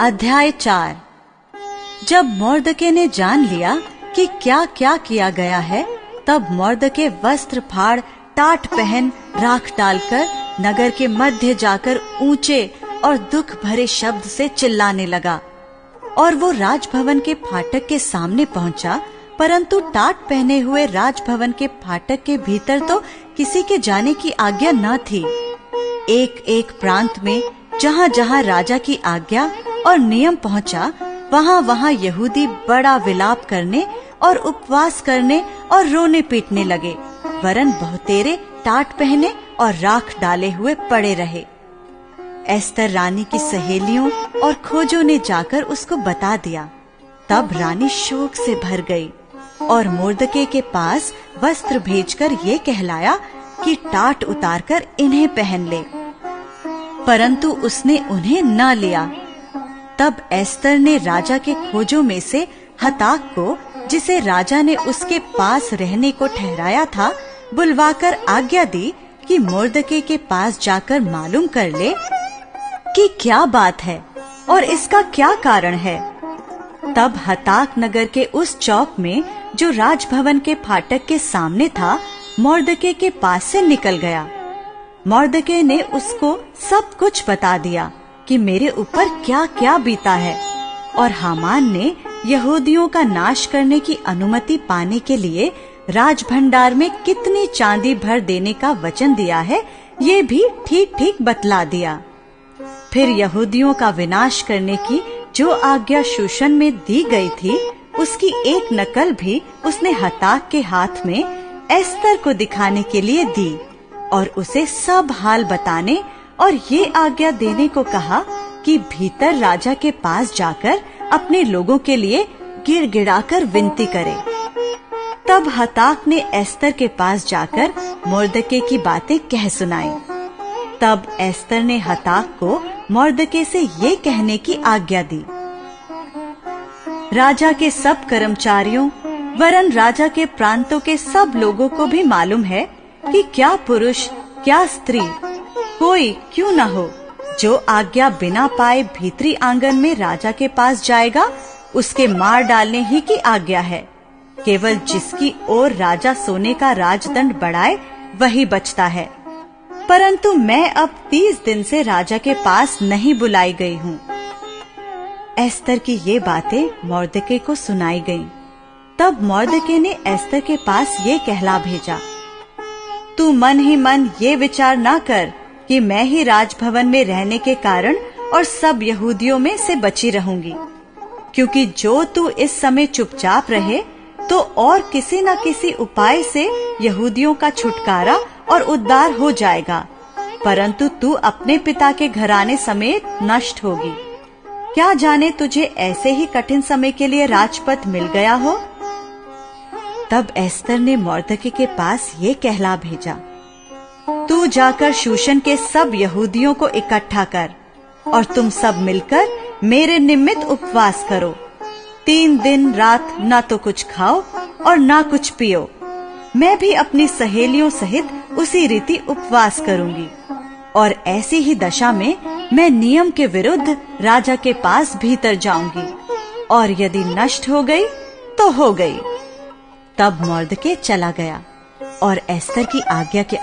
अध्याय 4। जब मोर्दके ने जान लिया कि क्या क्या किया गया है, तब मोर्दके वस्त्र फाड़, टाट पहन, राख डालकर नगर के मध्य जाकर ऊंचे और दुख भरे शब्द से चिल्लाने लगा। और वो राजभवन के फाटक के सामने पहुंचा, परंतु टाट पहने हुए राजभवन के फाटक के भीतर तो किसी के जाने की आज्ञा न थी। एक एक प्रांत में जहाँ जहाँ राजा की आज्ञा और नियम पहुँचा, वहाँ वहाँ यहूदी बड़ा विलाप करने और उपवास करने और रोने पीटने लगे, वरन बहुतेरे टाट पहने और राख डाले हुए पड़े रहे। एस्तर रानी की सहेलियों और खोजों ने जाकर उसको बता दिया। तब रानी शोक से भर गई और मोर्दके के पास वस्त्र भेजकर ये कहलाया कि टाट उतारकर इन्हें पहन ले, परंतु उसने उन्हें न लिया। तब एस्तर ने राजा के खोजों में से हताक को, जिसे राजा ने उसके पास रहने को ठहराया था, बुलवाकर आज्ञा दी कि मोर्दके के पास जाकर मालूम कर ले कि क्या बात है और इसका क्या कारण है। तब हताक नगर के उस चौक में जो राजभवन के फाटक के सामने था, मोर्दके के पास से निकल गया। मोर्दके ने उसको सब कुछ बता दिया कि मेरे ऊपर क्या क्या बीता है, और हामान ने यहूदियों का नाश करने की अनुमति पाने के लिए राजभंडार में कितनी चांदी भर देने का वचन दिया है, ये भी ठीक ठीक बतला दिया। फिर यहूदियों का विनाश करने की जो आज्ञा शूशन में दी गई थी, उसकी एक नकल भी उसने हताक के हाथ में एस्तर को दिखाने के लिए दी, और उसे सब हाल बताने और ये आज्ञा देने को कहा कि भीतर राजा के पास जाकर अपने लोगों के लिए गिड़गिड़ाकर विनती करे। तब हताक ने एस्तर के पास जाकर मोर्दके की बातें कह सुनाई। तब एस्तर ने हताक को मोर्दके से ये कहने की आज्ञा दी। राजा के सब कर्मचारियों वरन राजा के प्रांतों के सब लोगों को भी मालूम है कि क्या पुरुष क्या स्त्री कोई क्यों न हो, जो आज्ञा बिना पाए भीतरी आंगन में राजा के पास जाएगा, उसके मार डालने ही की आज्ञा है। केवल जिसकी ओर राजा सोने का राजदंड बढ़ाए वही बचता है। परंतु मैं अब 30 दिन से राजा के पास नहीं बुलाई गई हूँ। एस्तर की ये बातें मोर्दके को सुनाई गईं। तब मोर्दके ने एस्तर के पास ये कहला भेजा, तू मन ही मन ये विचार ना कर कि मैं ही राजभवन में रहने के कारण और सब यहूदियों में से बची रहूंगी, क्योंकि जो तू इस समय चुपचाप रहे तो और किसी न किसी उपाय से यहूदियों का छुटकारा और उद्धार हो जाएगा, परंतु तू अपने पिता के घराने समेत नष्ट होगी। क्या जाने तुझे ऐसे ही कठिन समय के लिए राजपद मिल गया हो। तब एस्तर ने मोर्दके के पास ये कहला भेजा, तू जाकर शूशन के सब यहूदियों को इकट्ठा कर और तुम सब मिलकर मेरे निमित्त उपवास करो। 3 दिन रात ना तो कुछ खाओ और ना कुछ पियो। मैं भी अपनी सहेलियों सहित उसी रीति उपवास करूंगी, और ऐसी ही दशा में मैं नियम के विरुद्ध राजा के पास भीतर जाऊंगी, और यदि नष्ट हो गई तो हो गई। तब मोर्दके चला गया और एस्तर की आज्ञा के